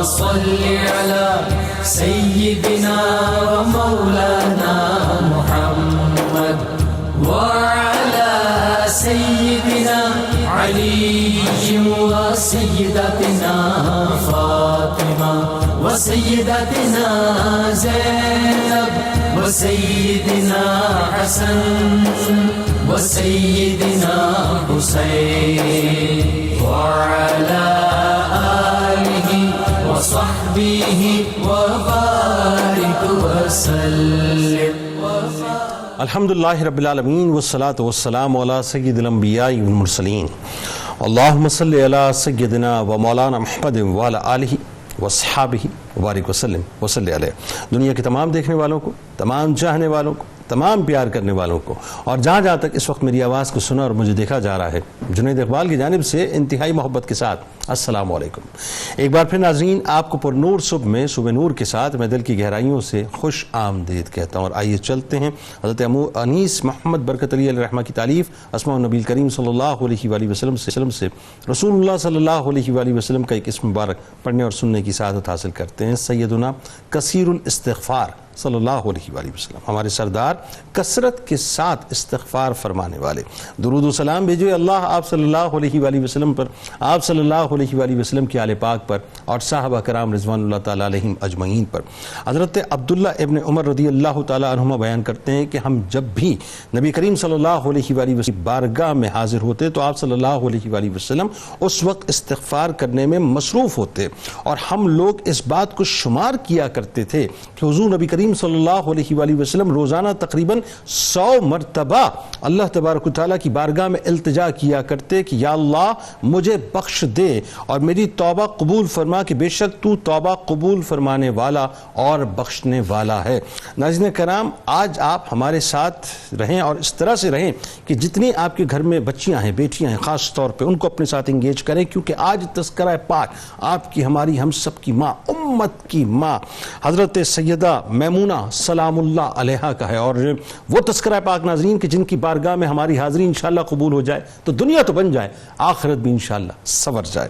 صل على سيدنا ومولانا محمد وعلى سيدنا علي وسيدتنا فاطمة وسيدتنا زينب وسيدنا حسن وسيدنا حسين وعلى آله وصحبه وبارك وسلم. الحمدللہ رب العالمین والصلاة والسلام علی سید الانبیاء والمرسلین. اللہم صلی علی سیدنا و مولانا محمد وعلی آلہ وصحابہ وبارک وسلم وصلی علیہ. دنیا کے تمام دیکھنے والوں کو، تمام چاہنے والوں کو، تمام پیار کرنے والوں کو، اور جہاں جہاں تک اس وقت میری آواز کو سنا اور مجھے دیکھا جا رہا ہے، جنید اقبال کی جانب سے انتہائی محبت کے ساتھ السلام علیکم. ایک بار پھر ناظرین، آپ کو پر نور صبح میں صبح نور کے ساتھ میں دل کی گہرائیوں سے خوش آمدید کہتا ہوں. اور آئیے چلتے ہیں حضرت انیس محمد برکت علی علیہ رحمہ کی تعلیف اسماء النبی کریم صلی اللہ علیہ وآلہ وسلم سے رسول اللہ صلی اللہ علیہ وآلہ وسلم کا ایک اسم مبارک پڑھنے اور سننے کی سعادت حاصل کرتے ہیں. سیدنا کثیر الاستغفار صلی اللہ علیہ وآلہ وسلم، ہمارے سردار کثرت کے ساتھ استغفار فرمانے والے. درود و سلام بھیجو اللہ آپ صلی اللہ علیہ وآلہ وسلم پر، آپ صلی اللہ علیہ وآلہ وسلم کی آل پاک پر اور صحابہ کرام رضوان اللہ تعالیٰ علیہم اجمعین پر. حضرت عبداللہ ابن عمر رضی اللہ تعالیٰ عنہما بیان کرتے ہیں کہ ہم جب بھی نبی کریم صلی اللہ علیہ وآلہ وسلم بارگاہ میں حاضر ہوتے تو آپ صلی اللہ علیہ وآلہ وسلم اس وقت استغفار کرنے میں مصروف ہوتے، اور ہم لوگ اس بات کو شمار کیا کرتے تھے کہ حضور نبی کریم صلی اللہ علیہ وآلہ وسلم روزانہ تقریباً 100 مرتبہ اللہ تبارک و تعالیٰ کی بارگاہ میں التجا کیا کرتے کہ یا اللہ مجھے بخش دے اور میری توبہ قبول فرما کہ بے شک تو توبہ قبول فرمانے والا اور بخشنے والا ہے. ناظرین کرام، آج آپ ہمارے ساتھ رہیں اور اس طرح سے رہیں کہ جتنی آپ کے گھر میں بچیاں ہیں، بیٹیاں ہیں، خاص طور پہ ان کو اپنے ساتھ انگیج کریں، کیونکہ آج تذکرہ پاک آپ کی، ہماری، ہم سب کی ماں، امت کی ماں حضرت سیدہ میمونہ سلام اللہ علیہا کا ہے. اور وہ تذکرہ پاک ناظرین کہ جن کی بارگاہ میں ہماری حاضری انشاءاللہ قبول ہو جائے تو دنیا تو بن جائے، آخرت بھی انشاءاللہ سنور جائے.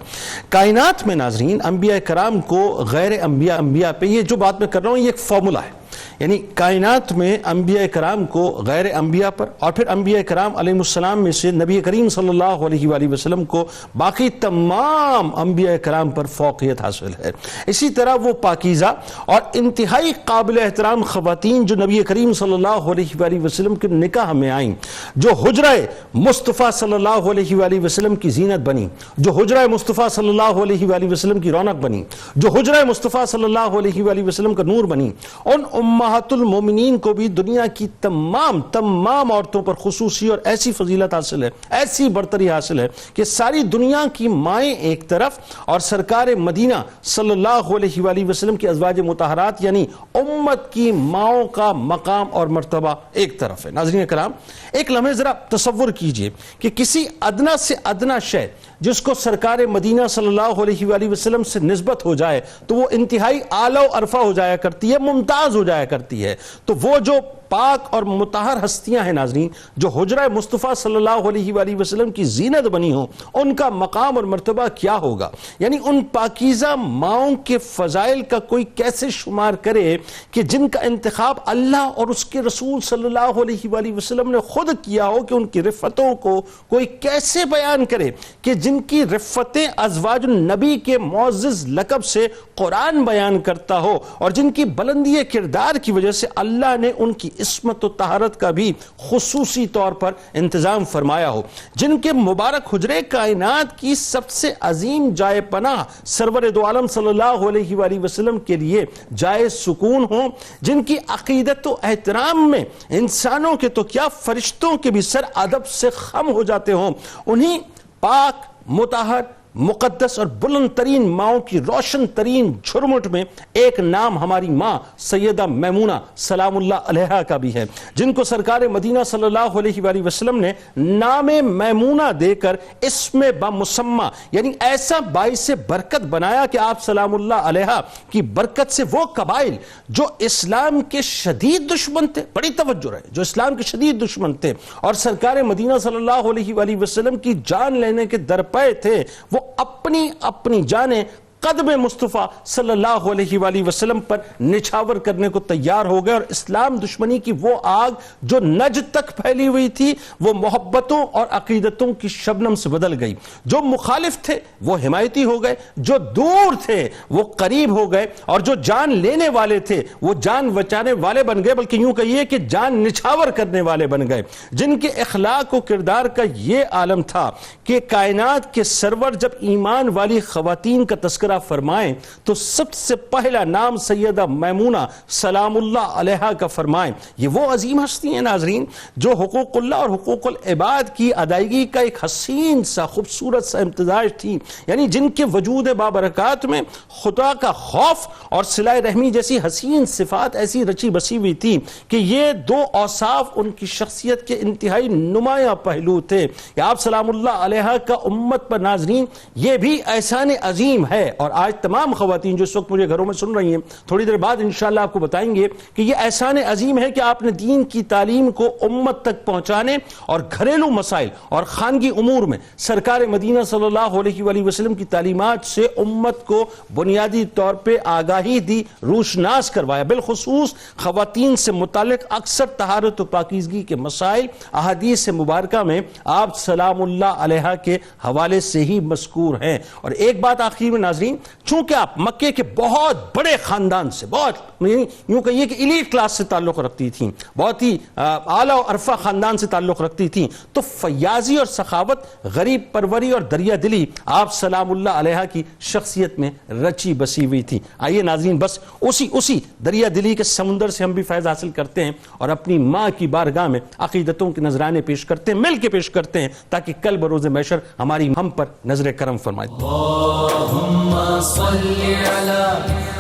کائنات میں ناظرین انبیاء کرام کو غیر انبیاء پہ، یہ جو بات میں کر رہا ہوں یہ ایک فارمولا ہے، یعنی کائنات میں انبیاء کرام کو غیر انبیاء پر، اور پھر انبیاء کرام علیہ السلام میں سے نبی کریم صلی اللہ علیہ وآلہ وسلم کو باقی تمام انبیاء کرام پر فوقیت حاصل ہے. اسی طرح وہ پاکیزہ اور انتہائی قابل احترام خواتین جو نبی کریم صلی اللہ علیہ وآلہ وسلم کے نکاح میں آئیں، جو حجرہ مصطفیٰ صلی اللہ علیہ وآلہ وسلم کی زینت بنی، جو حجرہ مصطفیٰ صلی اللہ علیہ وآلہ وسلم کی رونق بنی، جو حجرہ مصطفیٰ صلی اللہ علیہ وآلہ وسلم کا نور بنی، ان امہات المومنین کو بھی دنیا کی تمام عورتوں پر خصوصی اور ایسی فضیلت حاصل ہے، ایسی برتری حاصل ہے کہ ساری دنیا کی مائیں ایک طرف اور سرکار مدینہ صلی اللہ علیہ وآلہ وسلم کی ازواج مطہرات یعنی امت کی ماؤں کا مقام اور مرتبہ ایک طرف ہے. ناظرین کرام، ایک لمحے ذرا تصور کیجئے کہ کسی ادنا سے ادنا شے جس کو سرکار مدینہ صلی اللہ علیہ وآلہ وسلم سے نسبت ہو جائے تو وہ انتہائی اعلیٰ و عرفہ ہو جایا کرتی ہے، ممتاز ہو جایا کرتی ہے. تو وہ جو پاک اور مطہر ہستیاں ہیں ناظرین، جو حجرہ مصطفیٰ صلی اللہ علیہ وآلہ وسلم کی زینت بنی ہوں، ان کا مقام اور مرتبہ کیا ہوگا؟ یعنی ان پاکیزہ ماؤں کے فضائل کا کوئی کیسے شمار کرے کہ جن کا انتخاب اللہ اور اس کے رسول صلی اللہ علیہ وآلہ وسلم نے خود کیا ہو، کہ ان کی رفتوں کو کوئی کیسے بیان کرے کہ جن کی رفتیں ازواج النبی کے معزز لقب سے قرآن بیان کرتا ہو، اور جن کی بلندی کردار کی وجہ سے اللہ نے ان کی عصمت و طہارت کا بھی خصوصی طور پر انتظام فرمایا ہو، جن کے مبارک حجرے کائنات کی سب سے عظیم جائے پناہ سرور دو عالم صلی اللہ علیہ وآلہ وسلم کے لیے جائے سکون ہوں، جن کی عقیدت و احترام میں انسانوں کے تو کیا فرشتوں کے بھی سر ادب سے خم ہو جاتے ہوں، انہی پاک، مطہر، مقدس اور بلند ترین ماؤں کی روشن ترین جھرمٹ میں ایک نام ہماری ماں سیدہ میمونہ سلام اللہ علیہا کا بھی ہے، جن کو سرکار مدینہ صلی اللہ علیہ وآلہ وسلم نے نام میمونہ دے کر اسم بمسمہ یعنی ایسا باعث برکت بنایا کہ آپ سلام اللہ علیہا کی برکت سے وہ قبائل جو اسلام کے شدید دشمن تھے، بڑی توجہ رہے، جو اسلام کے شدید دشمن تھے اور سرکار مدینہ صلی اللہ علیہ وآلہ وسلم کی جان لینے کے درپے تھے، وہ اپنی جانیں قدم مصطفیٰ صلی اللہ علیہ وآلہ وسلم پر نچھاور کرنے کو تیار ہو گئے، اور اسلام دشمنی کی وہ آگ جو نجد تک پھیلی ہوئی تھی وہ محبتوں اور عقیدتوں کی شبنم سے بدل گئی۔ جو مخالف تھے وہ حمایتی ہو گئے، جو دور تھے وہ قریب ہو گئے، اور جو جان لینے والے تھے وہ جان بچانے والے بن گئے، بلکہ یوں کہیے کہ جان نچھاور کرنے والے بن گئے، جن کے اخلاق و کردار کا یہ عالم تھا کہ کائنات کے سرور جب ایمان والی خواتین کا تذکرہ فرمائیں تو سب سے پہلا نام سیدہ میمونہ سلام اللہ علیہا کا فرمائیں۔ یہ وہ عظیم ہستی ہیں ناظرین جو حقوق اللہ اور حقوق العباد کی ادائیگی کا ایک حسین سا خوبصورت سا امتزاج تھی، یعنی جن کے وجود بابرکات میں خدا کا خوف اور صلہ رحمی جیسی حسین صفات ایسی رچی بسی ہوئی تھی کہ یہ دو اوصاف ان کی شخصیت کے انتہائی نمایاں پہلو تھے۔ کہ آپ سلام اللہ علیہ کا امت پر ناظرین یہ بھی احسان عظیم ہے، اور آج تمام خواتین جو اس وقت مجھے گھروں میں سن رہی ہیں تھوڑی دیر بعد انشاءاللہ آپ کو بتائیں گے کہ یہ احسان عظیم ہے کہ آپ نے دین کی تعلیم کو امت تک پہنچانے اور گھریلو مسائل اور خانگی امور میں سرکار مدینہ صلی اللہ علیہ وآلہ وسلم کی تعلیمات سے امت کو بنیادی طور پہ آگاہی دی، روشناس کروایا۔ بالخصوص خواتین سے متعلق اکثر طہارت و پاکیزگی کے مسائل احادیث مبارکہ میں آپ سلام اللہ علیہ کے حوالے سے ہی مذکور ہیں۔ اور ایک بات آخر میں ناظرین، چونکہ آپ مکے کے بہت بڑے خاندان سے، بہت یوں کہیے کہ ایلیٹ کلاس سے تعلق رکھتی تھیں، بہت ہی اعلیٰ و عرفہ خاندان سے تعلق رکھتی تھیں، تو فیاضی اور سخاوت، غریب پروری اور دریا دلی آپ سلام اللہ علیہ کی شخصیت میں رچی بسی ہوئی تھی۔ آئیے ناظرین بس اسی دریا دلی کے سمندر سے ہم بھی فیض حاصل کرتے ہیں اور اپنی ماں کی بارگاہ میں عقیدتوں کے نذرانے پیش کرتے ہیں، مل کے پیش کرتے ہیں، تاکہ کل بروز محشر ہماری ہم پر نظر کرم فرمائے۔ اللہم صلی علی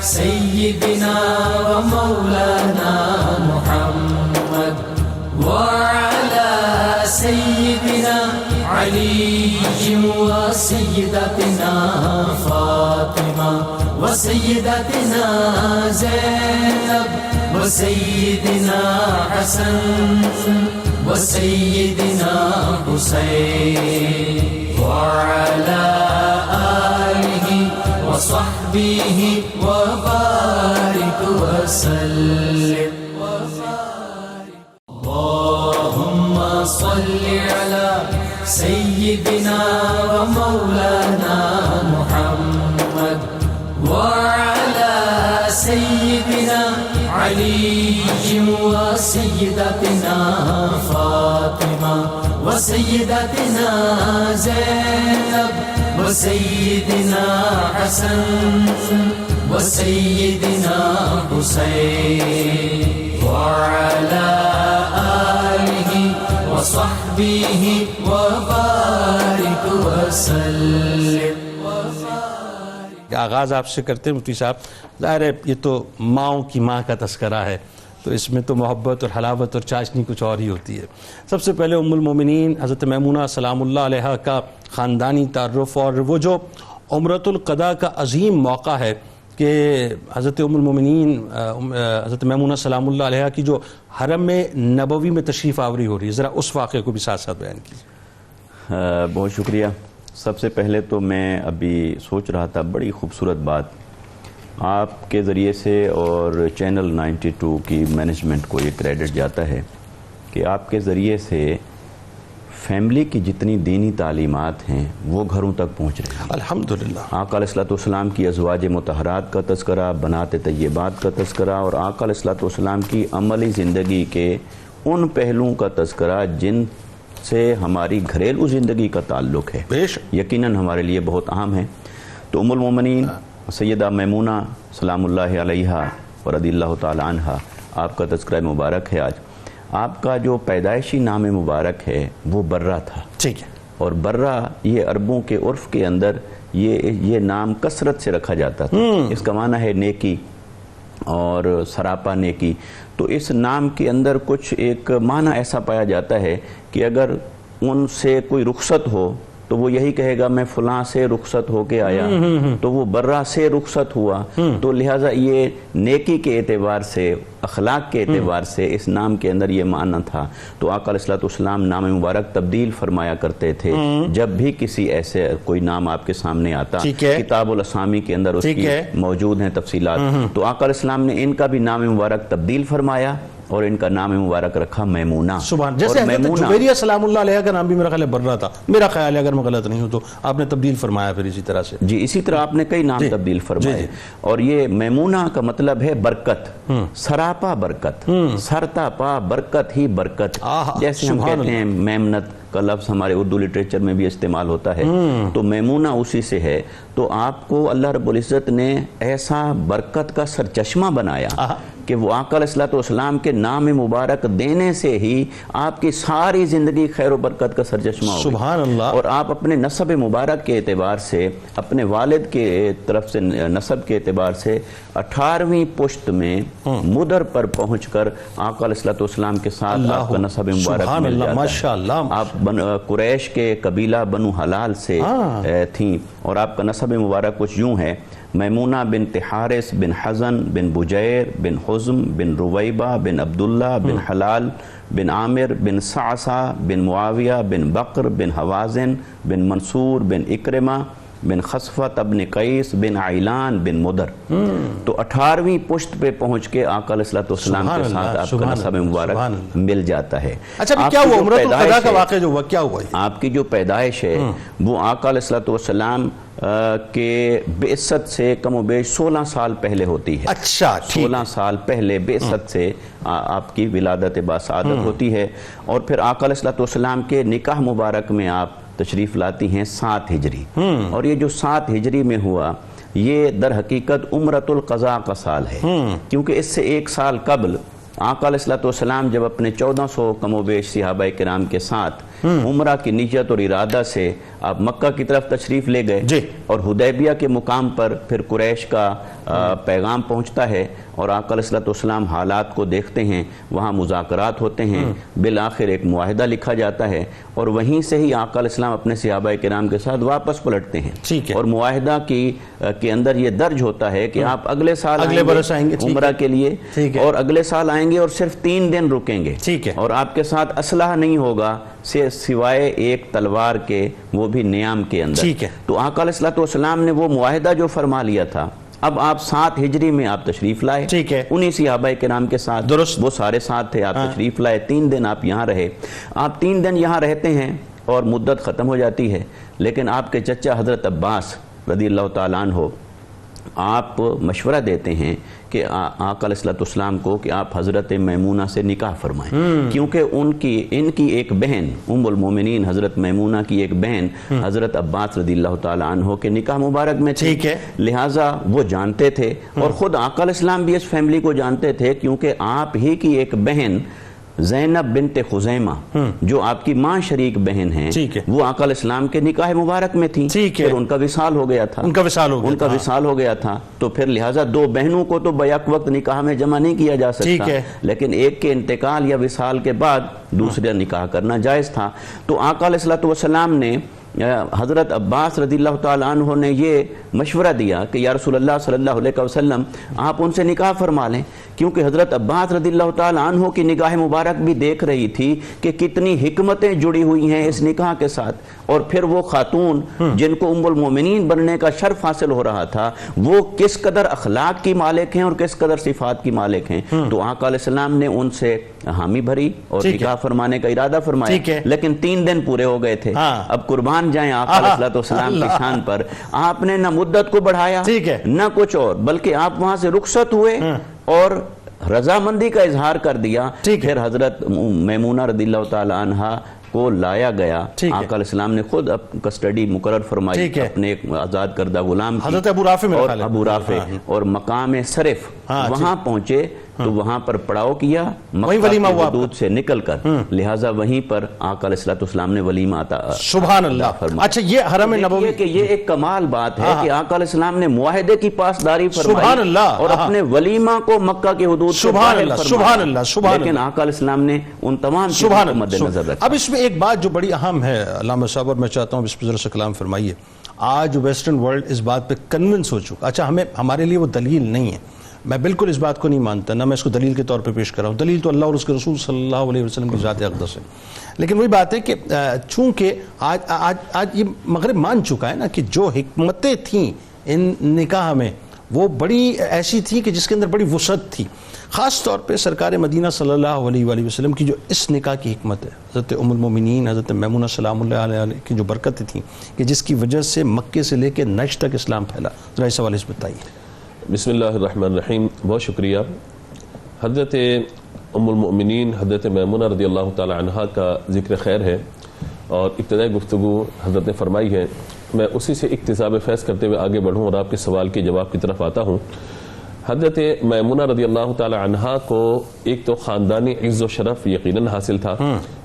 سیدنا و مولانا محمد وعلی سیدنا علی و سیدتنا فاطمہ و سیدتنا زینب و سیدنا حسن و سیدنا حسین وعلی آلہ وصحبہ وبارک وسلم۔ اللہم صلی علی سیدنا و مولانا محمد وعلی سیدنا علی و سیدتنا فاطمہ و سیدتنا زینب و سیدنا حسن و سیدنا حسین وعلی آلہ وصحبہ وبارک وسلم۔ آغاز آپ سے کرتے ہیں مفتی صاحب، ظاہر ہے یہ تو ماؤں کی ماں کا تذکرہ ہے، تو اس میں تو محبت اور حلاوت اور چاشنی کچھ اور ہی ہوتی ہے۔ سب سے پہلے ام المومنین حضرت میمونہ سلام اللہ علیہ کا خاندانی تعارف، اور وہ جو عمرۃ القضاء کا عظیم موقع ہے کہ حضرت ام المومنین حضرت میمونہ سلام اللہ علیہ کی جو حرم نبوی میں تشریف آوری ہو رہی ہے، ذرا اس واقعے کو بھی ساتھ ساتھ بیان کیجیے۔ بہت شکریہ۔ سب سے پہلے تو میں ابھی سوچ رہا تھا بڑی خوبصورت بات آپ کے ذریعے سے اور چینل 92 کی مینجمنٹ کو یہ کریڈٹ جاتا ہے کہ آپ کے ذریعے سے فیملی کی جتنی دینی تعلیمات ہیں وہ گھروں تک پہنچ رہی ہیں الحمدللہ۔ آقا علیہ السلام کی ازواج مطہرات کا تذکرہ، بنات طیبات کا تذکرہ، اور آقا علیہ السلام کی عملی زندگی کے ان پہلوؤں کا تذکرہ جن سے ہماری گھریلو زندگی کا تعلق ہے، یقیناً ہمارے لیے بہت اہم ہے۔ تو ام المومنین سیدہ میمونہ سلام اللہ علیہ و رضی اللہ تعالی عنہ، آپ کا تذکرہ مبارک ہے۔ آج آپ کا جو پیدائشی نام مبارک ہے وہ برہ تھا، ٹھیک ہے، اور برہ یہ عربوں کے عرف کے اندر یہ نام کثرت سے رکھا جاتا تھا۔ اس کا معنی ہے نیکی اور سراپا نیکی۔ تو اس نام کے اندر کچھ ایک معنی ایسا پایا جاتا ہے کہ اگر ان سے کوئی رخصت ہو تو وہ یہی کہے گا میں فلاں سے رخصت ہو کے آیا، تو وہ برہ سے رخصت ہوا، تو لہٰذا یہ نیکی کے اعتبار سے، اخلاق کے اعتبار سے اس نام کے اندر یہ معنی تھا۔ تو آقا علیہ الصلوۃ والسلام نام مبارک تبدیل فرمایا کرتے تھے جب بھی کسی ایسے کوئی نام آپ کے سامنے آتا۔ کتاب الاسامی کے اندر اس کی موجود ہیں تفصیلات۔ تو آقا علیہ السلام نے ان کا بھی نام مبارک تبدیل فرمایا اور ان کا نام مبارک رکھا میمونہ۔ سبحان، جیسے حضرت جویریہ سلام اللہ علیہ کا نام بھی میرا خیال ہے برہ تھا، میرا خیال ہے اگر میں غلط نہیں ہوں تو آپ نے تبدیل فرمایا پھر اسی طرح سے۔ جی اسی طرح آپ نے کئی نام تبدیل فرمائے، اور یہ میمونہ کا مطلب ہے برکت، سراپا برکت، سرتا پا برکت ہی برکت، جیسے ہم کہتے ہیں میمنت کا لفظ ہمارے اردو لٹریچر میں بھی استعمال ہوتا ہے، تو میمونہ اسی سے ہے۔ تو آپ کو اللہ رب العزت نے ایسا برکت کا سرچشمہ بنایا کہ وہ آقا علیہ الصلوۃ والسلام کے نام مبارک دینے سے ہی آپ کی ساری زندگی خیر و برکت کا سرچشمہ ہو گئی۔ سبحان اللہ۔ اور آپ اپنے نسب مبارک کے اعتبار سے، اپنے والد کے طرف سے نسب کے اعتبار سے 18ویں پشت میں مدر پر پہنچ کر آقا علیہ الصلوۃ والسلام کے ساتھ آپ کا نسب مبارک مل جاتا ہے۔ آپ قریش کے قبیلہ بنو حلال سے تھیں، اور آپ کا نسب مبارک کچھ یوں ہے: میمونہ بنت حارث بن حزن بن بجیر بن حزم بن رویبہ بن عبداللہ بن حلال بن عامر بن صعصع بن معاویہ بن بکر بن حوازن بن منصور بن اکرمہ بن خصفت ابن قیس بن عیلان بن مدر۔ تو 18ویں پشت پہ پہنچ کے آقا علیہ الصلوۃ والسلام کے ساتھ آپ کا نسب مبارک مل جاتا ہے۔ اچھا کیا ہوا عمرۃ القضاء کا واقعہ جو ہوا کیا ہوا؟ آپ کی جو پیدائش ہے وہ آقا علیہ الصلوۃ والسلام کے بعثت سے کم و بیش 16 سال پہلے ہوتی ہے۔ اچھا 16 سال پہلے بعثت سے آپ کی ولادت باسعادت ہوتی ہے، اور پھر آقا علیہ الصلوۃ والسلام کے نکاح مبارک میں آپ تشریف لاتی ہیں 7 ہجری، اور یہ جو 7 ہجری میں ہوا یہ در حقیقت عمرۃ القضاء کا سال ہے، کیونکہ اس سے 1 سال قبل آقا علیہ الصلوۃ والسلام جب اپنے 1400 کم و بیش صحابہ کرام کے ساتھ عمرہ کی نیت اور ارادہ سے آپ مکہ کی طرف تشریف لے گئے، اور حدیبیہ کے مقام پر پھر قریش کا پیغام پہنچتا ہے، اور آقا علیہ الصلوۃ والسلام حالات کو دیکھتے ہیں، وہاں مذاکرات ہوتے ہیں، بالآخر ایک معاہدہ لکھا جاتا ہے، اور وہیں سے ہی آقا علیہ السلام اپنے صحابہ کرام کے ساتھ واپس پلٹتے ہیں، اور معاہدہ کے اندر یہ درج ہوتا ہے کہ آپ اگلے سال آئیں گے عمرہ کے لیے، اور اگلے سال آئیں گے اور صرف 3 دن رکیں گے، اور آپ کے ساتھ اسلحہ نہیں ہوگا سوائے ایک تلوار کے، وہ بھی نیام کے اندر۔ تو آقا علیہ الصلوۃ والسلام نے وہ معاہدہ جو فرما لیا تھا، اب آپ 7 ہجری میں آپ تشریف لائے، انہی صحابہ کرام کے ساتھ، وہ سارے ساتھ تھے، آپ تشریف لائے، 3 دن آپ یہاں رہے۔ آپ 3 دن یہاں رہتے ہیں اور مدت ختم ہو جاتی ہے، لیکن آپ کے چچا حضرت عباس رضی اللہ تعالیٰ عنہ آپ مشورہ دیتے ہیں کہ آقا علیہ الصلوۃ والسلام کو کہ آپ حضرت میمونہ سے نکاح فرمائیں، کیونکہ ان کی ایک بہن ام المومنین حضرت میمونہ کی ایک بہن حضرت عباس رضی اللہ تعالیٰ عنہ کے نکاح مبارک میں تھی، لہٰذا وہ جانتے تھے، اور خود آقا علیہ السلام بھی اس فیملی کو جانتے تھے، کیونکہ آپ ہی کی ایک بہن زینب بنت خزیمہ جو آپ کی ماں شریک بہن ہیں، وہ آقا علیہ السلام کے نکاح مبارک میں تھیں، پھر ان کا وصال ہو گیا تھا، ان کا وصال ہو گیا تھا، تو پھر لہٰذا 2 بہنوں کو تو بیک وقت نکاح میں جمع نہیں کیا جا سکتا، لیکن ایک کے انتقال یا وصال کے بعد دوسرا نکاح کرنا جائز تھا۔ تو آقا علیہ الصلوۃ والسلام نے حضرت عباس رضی اللہ تعالیٰ عنہ نے یہ مشورہ دیا کہ یا رسول اللہ صلی اللہ علیہ وسلم آپ ان سے نکاح فرما لیں، کیونکہ حضرت عباس رضی اللہ تعالیٰ عنہ کی نگاہ مبارک بھی دیکھ رہی تھی کہ کتنی حکمتیں جڑی ہوئی ہیں اس نکاح کے ساتھ، اور پھر وہ خاتون جن کو ام المومنین بننے کا شرف حاصل ہو رہا تھا وہ کس قدر اخلاق کی مالک ہیں اور کس قدر صفات کی مالک ہیں۔ تو آقا علیہ السلام نے ان سے حامی بھری اور نکاح فرمانے کا ارادہ فرمایا، لیکن 3 دن پورے ہو گئے تھے۔ اب قربان جائیں آقا علیہ السلام کی شان پر، آپ نے نہ مدت کو بڑھایا نہ کچھ اور، بلکہ آپ وہاں سے رخصت ہوئے اور رضامندی کا اظہار کر دیا۔ پھر حضرت میمونہ رضی اللہ تعالیٰ عنہ کو لایا گیا، آقا علیہ السلام نے خود کسٹڈی مقرر فرمائی اپنے ایک آزاد کردہ غلام کی، حضرت ابو رافع، اور مقام صرف وہاں پہنچے تو وہاں پر پڑاؤ کیا مکہ کی حدود سے نکل کر، لہٰذا وہیں پر آقا علیہ السلام نے ولیمہ عطا سبحان اللہ فرمایا۔ اچھا یہ حرم نبوی کہ یہ ایک کمال بات ہے کہ آقا علیہ السلام نے معاہدے کی پاسداری فرمائی اور اپنے ولیمہ کو مکہ کی حدود سے باہر فرمایا، لیکن آقا علیہ السلام نے ان تمام چیزوں کو مد نظر رکھا۔ اب اس میں ایک بات جو بڑی اہم ہے علامہ صاحب، اور میں چاہتا ہوں اس پر ذرا سا کلام فرمائیے. آج ویسٹرن ورلڈ اس بات پہ کنونس ہو چکا. اچھا ہمارے لیے وہ دلیل نہیں ہے، میں بالکل اس بات کو نہیں مانتا، نہ میں اس کو دلیل کے طور پہ پیش کر رہا ہوں. دلیل تو اللہ اور اس کے رسول صلی اللہ علیہ وسلم کی ذات اقدس ہے. لیکن وہی بات ہے کہ چونکہ آج یہ مغرب مان چکا ہے نا کہ جو حکمتیں تھیں ان نکاح میں وہ بڑی ایسی تھی کہ جس کے اندر بڑی وسعت تھی. خاص طور پہ سرکار مدینہ صلی اللہ علیہ وآلہ وسلم کی جو اس نکاح کی حکمت ہے، حضرت ام المومنین حضرت میمونہ سلام اللہ علیہ کی جو برکتیں تھیں کہ جس کی وجہ سے مکے سے لے کے نجد تک اسلام پھیلا. ذرا اس حوالے سے بتائیے. بسم اللہ الرحمن الرحیم. بہت شکریہ. حضرت ام المؤمنین حضرت میمونہ رضی اللہ تعالی عنہا کا ذکر خیر ہے اور ابتدائی گفتگو حضرت نے فرمائی ہے. میں اسی سے اقتضاب فیض کرتے ہوئے آگے بڑھوں اور آپ کے سوال کے جواب کی طرف آتا ہوں. حضرت میمونہ رضی اللہ تعالی عنہا کو ایک تو خاندانی عز و شرف یقیناً حاصل تھا،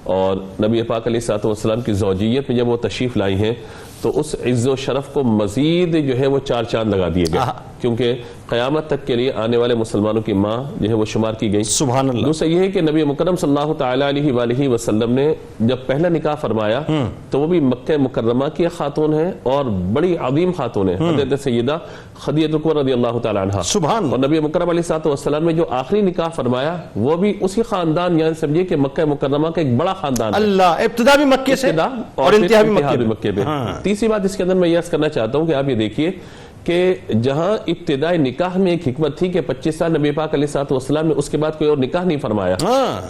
اور نبی پاک علیہ الصلوۃ والسلام کی زوجیت میں جب وہ تشریف لائی ہیں تو اس عز و شرف کو مزید جو ہے وہ 4 چاند لگا دیے گئے، کیونکہ قیامت تک کے لیے آنے والے مسلمانوں کی ماں جو ہے وہ شمار کی گئی. سبحان اللہ. دوسرا یہ ہے کہ نبی مکرم صلی اللہ تعالی علیہ وآلہ وسلم نے جب پہلا نکاح فرمایا تو وہ بھی مکہ مکرمہ کی خاتون ہیں اور بڑی عظیم خاتون ہیں، حضرت سیدہ خدیجہ کبریٰ رضی اللہ تعالی عنہا. سبحان اللہ. اور نبی مکرم علیہ الصلوۃ والسلام نے جو آخری نکاح فرمایا وہ بھی اسی خاندان، یعنی سمجھیے کہ مکہ مکرمہ کا ایک بڑا خاندان ہے. اللہ، ابتدا بھی مکے سے اور انتہا بھی مکے پہ. تیسری بات اس کے اندر میں یہ عرض کرنا چاہتا ہوں کہ آپ یہ دیکھیے کہ جہاں ابتدائی نکاح میں ایک حکمت تھی کہ 25 سال نبی پاک علیہ الصلوۃ والسلام نے اس کے بعد کوئی اور نکاح نہیں فرمایا،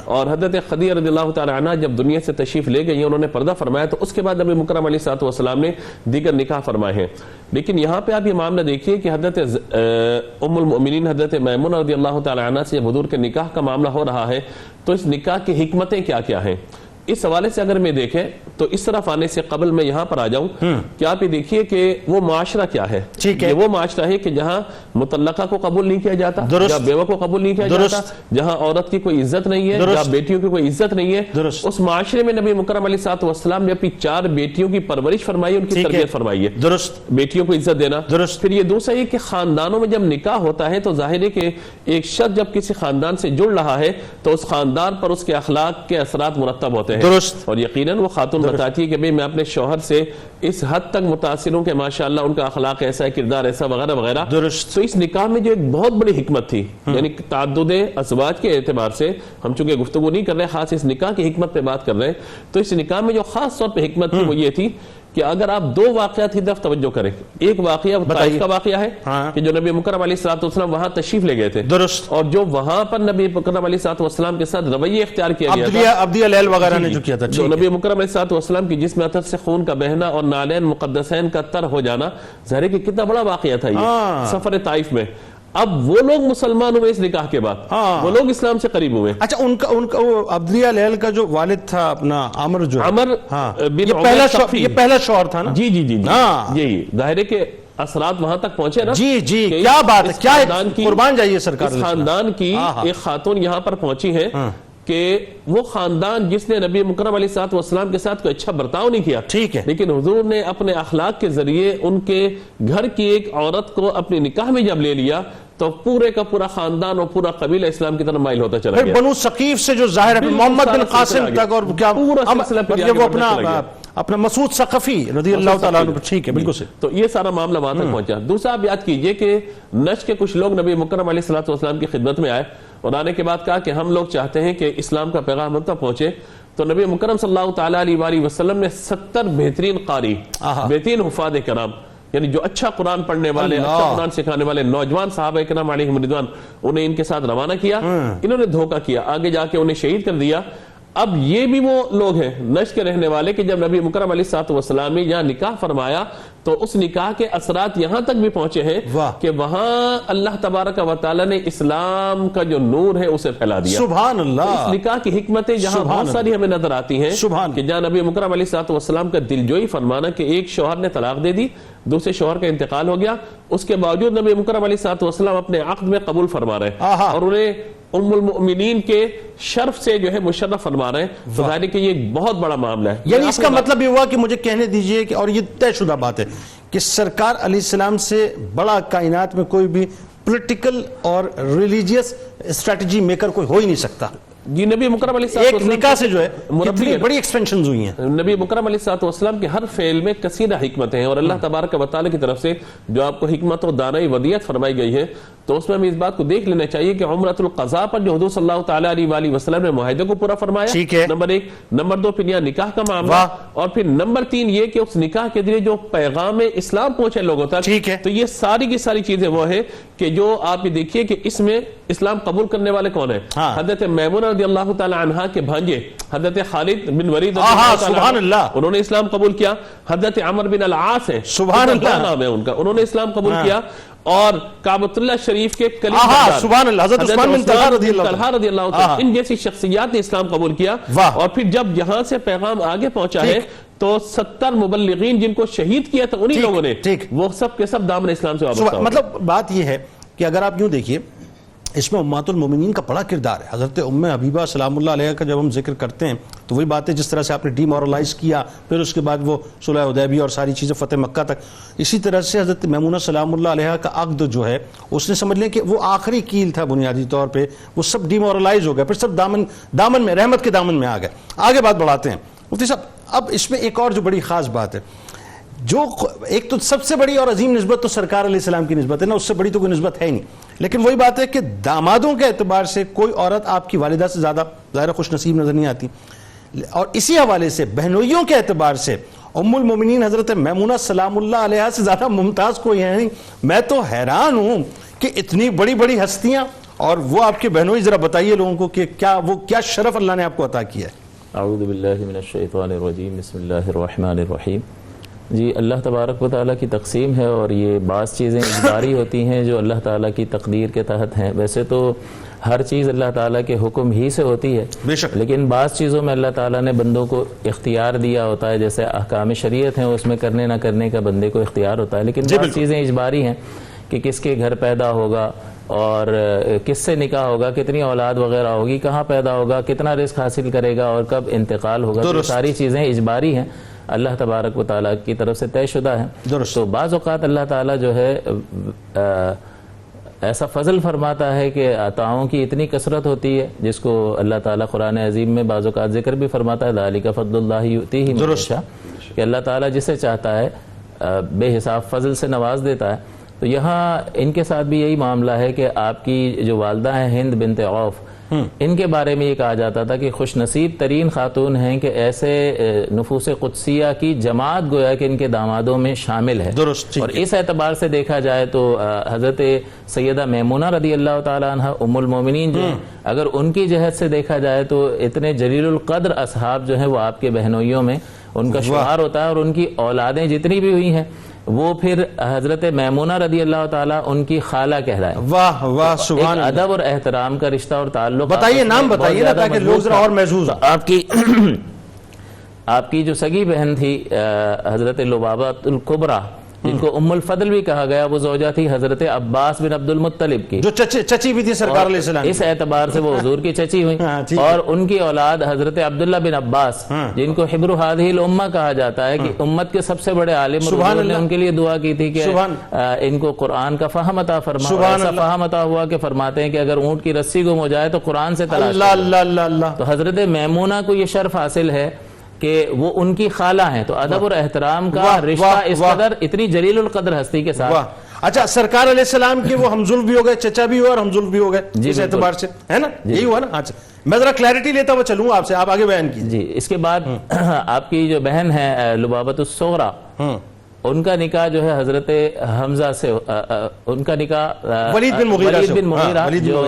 اور حضرت خدیجہ رضی اللہ تعالی عنہا جب دنیا سے تشریف لے گئی انہوں نے پردہ فرمایا تو اس کے بعد نبی مکرم علیہ الصلوۃ والسلام نے دیگر نکاح فرمائے ہیں. لیکن یہاں پہ آپ یہ معاملہ دیکھیے کہ حضرت ام المؤمنین حضرت میمونہ رضی اللہ تعالی عنہا سے جب حضور کے نکاح کا معاملہ ہو رہا ہے تو اس نکاح کی حکمتیں کیا کیا ہیں. اس حوالے سے اگر میں دیکھیں تو اس طرف آنے سے قبل میں یہاں پر آ جاؤں کہ آپ یہ دیکھیے کہ وہ معاشرہ کیا ہے. یہ وہ معاشرہ ہے کہ جہاں مطلقہ کو قبول نہیں کیا جاتا، جہاں بیوہ کو قبول نہیں کیا جاتا، جہاں عورت کی کوئی عزت نہیں ہے، جہاں بیٹیوں کی کوئی عزت نہیں ہے. اس معاشرے میں نبی مکرم علیہ الصلوۃ والسلام نے اپنی 4 بیٹیوں کی پرورش فرمائی، ان کی تربیت فرمائی ہے. بیٹیوں کو عزت دینا. پھر یہ دوسرا یہ کہ خاندانوں میں جب نکاح ہوتا ہے تو ظاہر ہے کہ ایک شخص جب کسی خاندان سے جڑ رہا ہے تو اس خاندان پر اس کے اخلاق کے اثرات مرتب ہوتے ہیں. اور یقیناً وہ خاتون بتاتی ہے کہ بھئی میں اپنے شوہر سے اس حد تک متاثر ہوں کہ ماشاءاللہ ان کا اخلاق ایسا ہے، کردار ایسا وغیرہ وغیرہ. تو اس نکاح میں جو ایک بہت بڑی حکمت تھی، یعنی تعدد ازواج کے اعتبار سے ہم چونکہ گفتگو نہیں کر رہے، خاص اس نکاح کی حکمت پہ بات کر رہے ہیں، تو اس نکاح میں جو خاص طور پہ حکمت تھی وہ یہ تھی کہ اگر آپ 2 واقعات کی طرف توجہ کریں. ایک واقعہ طائف کا واقعہ ہے کہ جو نبی مکرم علیہ الصلوۃ والسلام وہاں تشریف لے گئے تھے، اور جو وہاں پر نبی مکرم علیہ الصلوۃ والسلام کے ساتھ رویہ اختیار کیا گیا تھا، عبدیہ لیل وغیرہ نے جو کیا تھا، جو نبی مکرم علیہ الصلوۃ والسلام کی جسم اطہر سے خون کا بہنا اور نالین مقدسین کا تر ہو جانا، ظاہر ہے کہ کتنا بڑا واقعہ تھا یہ سفر طائف میں. اب وہ لوگ مسلمان ہوئے اس نکاح کے بعد، وہ لوگ اسلام سے قریب ہوئے. اچھا ان کا وہ عبدیہ لیل کا جو والد تھا اپنا عمر جو عمر بن عمر، یہ پہلا شوہر تھا نا. جی جی جی یہی ظاہر ہے کہ اثرات وہاں تک پہنچے نا. جی جی کیا بات ہے، کیا قربان جائیے سرکار. اس خاندان کی ایک خاتون یہاں پر پہنچی ہے کہ وہ خاندان جس نے نبی مکرم علیہ الصلوۃ والسلام کے ساتھ کوئی اچھا برتاؤ نہیں کیا، ٹھیک ہے، لیکن حضور نے اپنے اخلاق کے ذریعے ان کے گھر کی ایک عورت کو اپنی نکاح میں جب لے لیا تو پورے کا پورا خاندان اور پورا قبیلہ اسلام کی طرف مائل ہوتا چلا گیا. بنو ثقیف سے جو ظاہر ہے محمد بن قاسم تک، اور کیا وہ اپنا مسعود ثقفی رضی اللہ تعالیٰ عنہ. ٹھیک ہے، بالکل. تو یہ سارا معاملہ وہاں تک پہنچا. دوسرا آپ یاد کیجئے کہ نجد کے کچھ لوگ نبی مکرم علیہ الصلوۃ والسلام کی خدمت میں آئے اور آنے کے بعد کہا کہ ہم لوگ چاہتے ہیں کہ اسلام کا پیغام ہم تک پہنچے. تو نبی مکرم صلی اللہ تعالیٰ علیہ وآلہ وسلم نے 70 بہترین قاری، بہترین حفاظ کرام، یعنی جو اچھا قرآن پڑھنے والے، اچھا قرآن سکھانے والے نوجوان صحابہ کرام علیہم رضوان، انہیں ان کے ساتھ روانہ کیا. انہوں نے دھوکہ کیا، آگے جا کے انہیں شہید کر دیا. اب یہ بھی وہ لوگ ہیں نجد کے رہنے والے کہ جب نبی مکرم علیہ الصلوۃ والسلام نے یہاں نکاح فرمایا تو اس نکاح کے اثرات یہاں تک بھی پہنچے ہیں کہ وہاں اللہ تبارک و تعالی نے اسلام کا جو نور ہے اسے پھیلا دیا. سبحان اللہ. اس نکاح کی حکمتیں جہاں بہت ساری ہمیں نظر آتی ہیں کہ جہاں نبی مکرم علیہ الصلوۃ والسلام کا دلجوئی فرمانا کہ ایک شوہر نے طلاق دے دی، دوسرے شوہر کا انتقال ہو گیا، اس کے باوجود نبی مکرم علیہ الصلوۃ والسلام اپنے عقد میں قبول فرما رہے ہیں اور انہیں ام المؤمنین کے شرف سے جو ہے مشرف فرما رہے ہیں. تو ظاہر ہے کہ یہ ایک بہت بڑا معاملہ ہے. یعنی اس کا مطلب یہ ہوا کہ مجھے کہنے دیجئے کہ، اور یہ طے شدہ بات ہے کہ سرکار علیہ السلام سے بڑا کائنات میں کوئی بھی پولیٹیکل اور ریلیجیس اسٹریٹجی میکر کوئی ہو ہی نہیں سکتا. جی نبی مکرم علیہ ایک نکاح سے جو ہے مربی کتنی بڑی ایکسپینشنز ہوئی ہیں. نبی مکرم علیہ السلام کے ہر فعل میں کثیرہ حکمتیں ہیں، اور اللہ تبارک و تعالی کی طرف سے جو آپ کو حکمت و دانائی ودیعت فرمائی گئی ہے، تو اس میں ہمیں اس بات کو دیکھ لینا چاہیے کہ عمرۃ القضاء پر جو حضور صلی اللہ تعالیٰ علیہ وآلہ وسلم نے معاہدے کو پورا فرمایا، نمبر 1، نمبر 2 پھر یہاں نکاح کا معاملہ، اور پھر نمبر 3 یہ کہ اس نکاح کے ذریعے جو پیغام اسلام پہنچے لوگوں تک. تو یہ ساری کی ساری چیزیں وہ ہیں کہ جو آپ یہ دیکھیے کہ اس میں اسلام قبول کرنے والے کون ہیں؟ حضرت میمونہ رضی اللہ تعالی عنہا کے بھانجے حضرت خالد بن ولید سبحان اللہ، انہوں نے اسلام قبول کیا. حضرت عمر بن العاص ہیں، سبحان اللہ نام ہے ان کا، انہوں نے اسلام قبول کیا. اور کعبۃ اللہ شریف کے سبحان اللہ حضرت عثمان بن طلحہ رضی اللہ عنہ، ان جیسی شخصیات نے اسلام قبول کیا. اور پھر جب یہاں سے پیغام آگے پہنچا ہے تو 70 مبلغین جن کو شہید کیا تھا انہی لوگوں نے، وہ سب کے سب دامن اسلام سے وابستہ. مطلب بات یہ ہے کہ اگر آپ یوں دیکھیے اس میں امہات المومنین کا بڑا کردار ہے. حضرت ام حبیبہ سلام اللہ علیہ کا جب ہم ذکر کرتے ہیں تو وہی بات ہے جس طرح سے آپ نے ڈی مورلائز کیا، پھر اس کے بعد وہ صلح حدیبیہ اور ساری چیزیں فتح مکہ تک، اسی طرح سے حضرت میمونہ سلام اللہ علیہ کا عقد جو ہے اس نے سمجھ لیں کہ وہ آخری کیل تھا بنیادی طور پہ، وہ سب ڈی مورلائز ہو گیا، پھر سب دامن میں رحمت کے دامن میں آ گئے. آگے بات بڑھاتے ہیں مفتی صاحب. اب اس میں ایک اور جو بڑی خاص بات ہے، جو ایک تو سب سے بڑی اور عظیم نسبت تو سرکار علیہ السلام کی نسبت ہے نا، اس سے بڑی تو کوئی نسبت ہے ہی نہیں. لیکن وہی بات ہے کہ دامادوں کے اعتبار سے کوئی عورت آپ کی والدہ سے زیادہ ظاہر خوش نصیب نظر نہیں آتی. اور اسی حوالے سے بہنوئیوں کے اعتبار سے ام المومنین حضرت میمونہ سلام اللہ علیہ سے زیادہ ممتاز کوئی ہے نہیں. میں تو حیران ہوں کہ اتنی بڑی بڑی ہستیاں اور وہ آپ کے بہنوئی، ذرا بتائیے لوگوں کو کہ کیا شرف اللہ نے آپ کو عطا کیا ہے. اعوذ باللہ من الشیطان الرجیم، بسم اللہ الرحمن الرحیم. جی اللہ تبارک و تعالیٰ کی تقسیم ہے، اور یہ بعض چیزیں اجباری ہوتی ہیں جو اللہ تعالیٰ کی تقدیر کے تحت ہیں. ویسے تو ہر چیز اللہ تعالیٰ کے حکم ہی سے ہوتی ہے، بے شک، لیکن بعض چیزوں میں اللہ تعالیٰ نے بندوں کو اختیار دیا ہوتا ہے، جیسے احکام شریعت ہیں اس میں کرنے نہ کرنے کا بندے کو اختیار ہوتا ہے. لیکن بعض چیزیں اجباری ہیں کہ کس کے گھر پیدا ہوگا اور کس سے نکاح ہوگا، کتنی اولاد وغیرہ ہوگی، کہاں پیدا ہوگا، کتنا رزق حاصل کرے گا اور کب انتقال ہوگا. تو ساری چیزیں اجباری ہیں، اللہ تبارک و تعالیٰ کی طرف سے طے شدہ ہیں. تو بعض اوقات اللہ تعالیٰ جو ہے ایسا فضل فرماتا ہے کہ عطاؤں کی اتنی کثرت ہوتی ہے جس کو اللہ تعالیٰ قرآن عظیم میں بعض اوقات ذکر بھی فرماتا ہے، ذالک فضل اللہ یؤتیہ من یشاء، کہ اللہ تعالیٰ جسے چاہتا ہے بے حساب فضل سے نواز دیتا ہے. تو یہاں ان کے ساتھ بھی یہی معاملہ ہے کہ آپ کی جو والدہ ہیں ہند بنت عوف، ان کے بارے میں یہ کہا جاتا تھا کہ خوش نصیب ترین خاتون ہیں کہ ایسے نفوس قدسیہ کی جماعت گویا کہ ان کے دامادوں میں شامل ہے. اور اس اعتبار سے دیکھا جائے تو حضرت سیدہ میمونہ رضی اللہ تعالی عنہ ام المومنین جو اگر ان کی جہت سے دیکھا جائے تو اتنے جلیل القدر اصحاب جو ہیں وہ آپ کے بہنوئیوں میں ان کا شمار ہوتا ہے. اور ان کی اولادیں جتنی بھی ہوئی ہیں وہ پھر حضرت میمونہ رضی اللہ تعالیٰ ان کی خالہ کہلائے. واہ واہ سبحان اللہ. ادب اور احترام کا رشتہ اور تعلق. بتائیے نام بتائیے نا تاکہ لوگ ذرا اور محظوظ. آپ کی جو سگی بہن تھی حضرت لبابہ الکبریٰ جن کو ام الفضل بھی کہا گیا، وہ زوجہ تھی حضرت عباس بن عبد المطلب کی، جو چچی بھی تھی سرکار علیہ السلام. اس اعتبار سے وہ حضور کی چچی ہوئی. اور ان کی اولاد حضرت عبداللہ بن عباس جن کو حبر هذه الامہ کہا جاتا ہے کہ امت کے سب سے بڑے عالم، اور حضور نے ان کے لیے دعا کی تھی کہ ان کو قرآن کا فہم عطا فرما. ایسا فہم عطا ہوا کہ فرماتے ہیں کہ اگر اونٹ کی رسی گم ہو جائے تو قرآن سے تلاش کرو. تو حضرت میمونہ کو یہ شرف حاصل ہے کہ وہ ان کی خالہ ہیں. تو ادب اور احترام کا رشتہ اس قدر اتنی جلیل القدر ہستی کے ساتھ. اچھا سرکار علیہ السلام کے وہ ہمزلف بھی ہو گئے، چچا بھی ہوا اور ہمزلف بھی ہو گئے اس اعتبار سے، ہے نا؟ یہی ہوا نا. اچھا میں ذرا کلیئرٹی لیتا ہوا چلوں آپ سے، آپ آگے بیان کیجیے. جی اس کے بعد آپ کی جو بہن ہے لبابۃ الصغریٰ، ان کا نکاح جو ہے حضرت حمزہ سے، ان کا نکاح ولید بن مغیرہ جو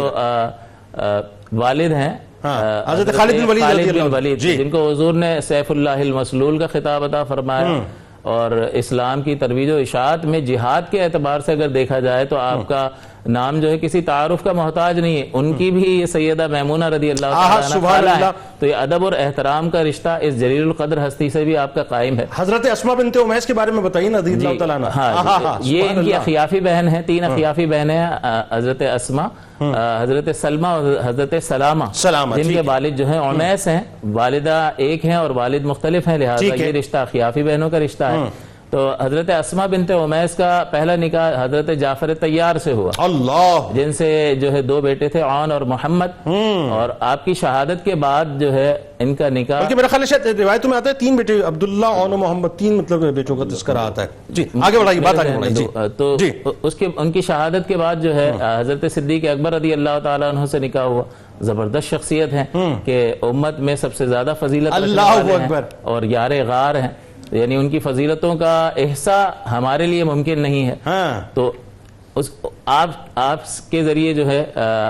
والد ہیں حضرت خالد بن ولید جن کو حضور نے سیف اللہ المسلول کا خطاب عطا فرمایا. اور اسلام کی ترویج و اشاعت میں جہاد کے اعتبار سے اگر دیکھا جائے تو آپ کا نام جو ہے کسی تعارف کا محتاج نہیں ہے. ان کی بھی یہ سیدہ میمونہ رضی اللہ تعالی عنہ ہے. تو یہ ادب اور احترام کا رشتہ اس جلیل القدر ہستی سے بھی آپ کا قائم ہے. حضرت اسماء بنت امیس کے بارے میں بتائیے نا رضی اللہ تعالی عنہ. یہ ان کی اخیافی بہن ہیں، 3 اخیافی بہنیں ہیں، حضرت اسماء، حضرت سلمہ اور حضرت سلامہ، جن کے والد جو ہیں امیس ہیں. والدہ ایک ہیں اور والد مختلف ہیں، لہٰذا یہ رشتہ اخیافی بہنوں کا رشتہ ہے. تو حضرت اسما بنت امیس کا پہلا نکاح حضرت جعفر طیار سے ہوا، اللہ، جن سے جو ہے 2 بیٹے تھے، عون اور محمد، اور آپ کی شہادت کے بعد جو ہے ان کا نکاح، بلکہ میرا خیال ہے شاید روایتوں میں آتا ہے 3 بیٹے، عبداللہ، عون و محمد، 3 مطلب بیٹوں کا تذکرہ آتا ہے. جی آگے بڑھائیے، بات آگے بڑھائیے. تو جی اس کے ان کی شہادت کے بعد جو ہے حضرت صدیق اکبر رضی اللہ تعالیٰ عنہ سے نکاح ہوا. زبردست شخصیت ہیں کہ امت میں سب سے زیادہ فضیلت رکھنے والے ہیں اور یار غار ہیں، یعنی ان کی فضیلتوں کا احصاء ہمارے لیے ممکن نہیں ہے. تو آپ کے ذریعے جو ہے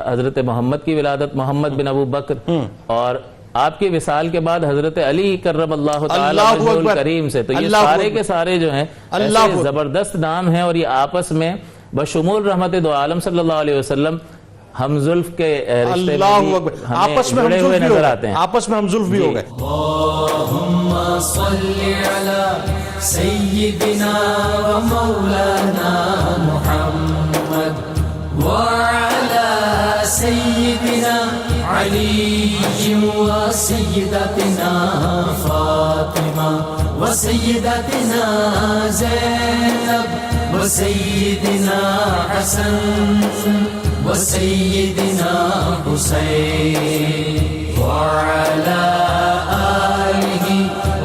حضرت محمد کی ولادت، محمد بن ابو بکر، اور آپ کے وصال کے بعد حضرت علی کرم اللہ تعالی وجہہ الکریم سے. تو یہ سارے کے سارے جو ہیں ایسے زبردست نام ہیں، اور یہ آپس میں بشمول رحمت دو عالم صلی اللہ علیہ وسلم ہم زلف کے رشتے میں آپس میں جڑے ہوئے نظر آتے ہیں. آپس میں ہم زلف بھی ہو گئے. اللهم صل على سيدنا ومولانا محمد وعلى سيدنا علي وسيدتنا فاطمة وسيدتنا زينب وسيدنا حسن وسيدنا حسين وعلى آله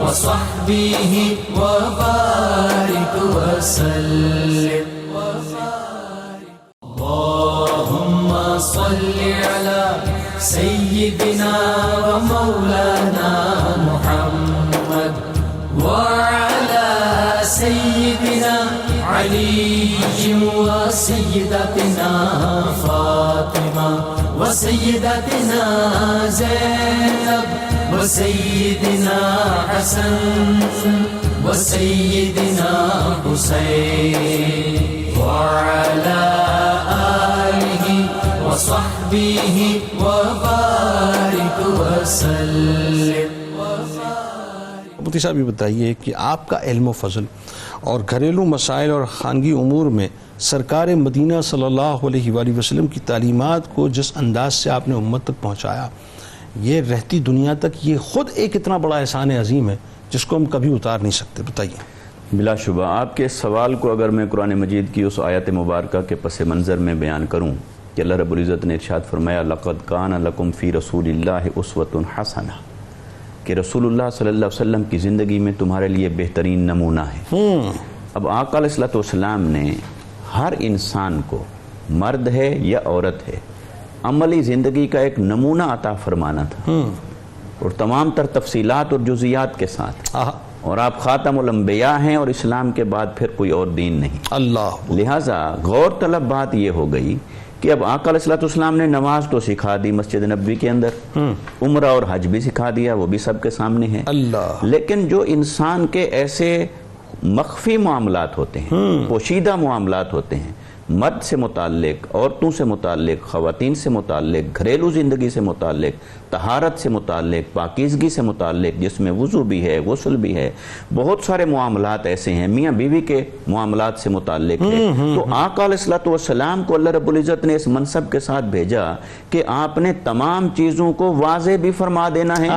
وصحبه وبارك وسلم. اللهم صل على سيدنا ومولانا محمد وعلى سيدنا علي وسيدتنا فاطمة وسيدتنا زينب وسيدنا حسن وسيدنا حسين وعلى آله وصحبه وبارك وسلم. مفتی صاحب یہ بتائیے کہ آپ کا علم و فضل اور گھریلو مسائل اور خانگی امور میں سرکار مدینہ صلی اللہ علیہ وآلہ وسلم کی تعلیمات کو جس انداز سے آپ نے امت تک پہنچایا، یہ رہتی دنیا تک یہ خود ایک اتنا بڑا احسان عظیم ہے جس کو ہم کبھی اتار نہیں سکتے. بتائیے. بلا شبہ آپ کے سوال کو اگر میں قرآن مجید کی اس آیت مبارکہ کے پس منظر میں بیان کروں کہ اللہ رب العزت نے ارشاد فرمایا لَقَدْ كَانَ لَكُمْ فِي رَسُولِ اللَّهِ أُسْوَةٌ حَسَنَةٌ، کہ رسول اللہ صلی اللہ علیہ وسلم کی زندگی میں تمہارے لیے بہترین نمونہ ہے. اب آقا علیہ السلام نے ہر انسان کو، مرد ہے یا عورت ہے، عملی زندگی کا ایک نمونہ عطا فرمانا تھا، اور تمام تر تفصیلات اور جزیات کے ساتھ. اور آپ خاتم الانبیاء ہیں، اور اسلام کے بعد پھر کوئی اور دین نہیں. اللہ. لہٰذا غور طلب بات یہ ہو گئی کہ اب آقا علیہ السلام نے نماز تو سکھا دی مسجد نبوی کے اندر، عمرہ اور حج بھی سکھا دیا، وہ بھی سب کے سامنے ہے. اللہ. لیکن جو انسان کے ایسے مخفی معاملات ہوتے ہیں، پوشیدہ معاملات ہوتے ہیں، مرد سے متعلق، عورتوں سے متعلق، خواتین سے متعلق، گھریلو زندگی سے متعلق، طہارت سے متعلق، پاکیزگی سے متعلق، جس میں وضو بھی ہے، غسل بھی ہے، بہت سارے معاملات ایسے ہیں، میاں بیوی کے معاملات سے متعلق ہے. تو آقا علیہ السلام کو اللہ رب العزت نے اس منصب کے ساتھ بھیجا کہ آپ نے تمام چیزوں کو واضح بھی فرما دینا ہے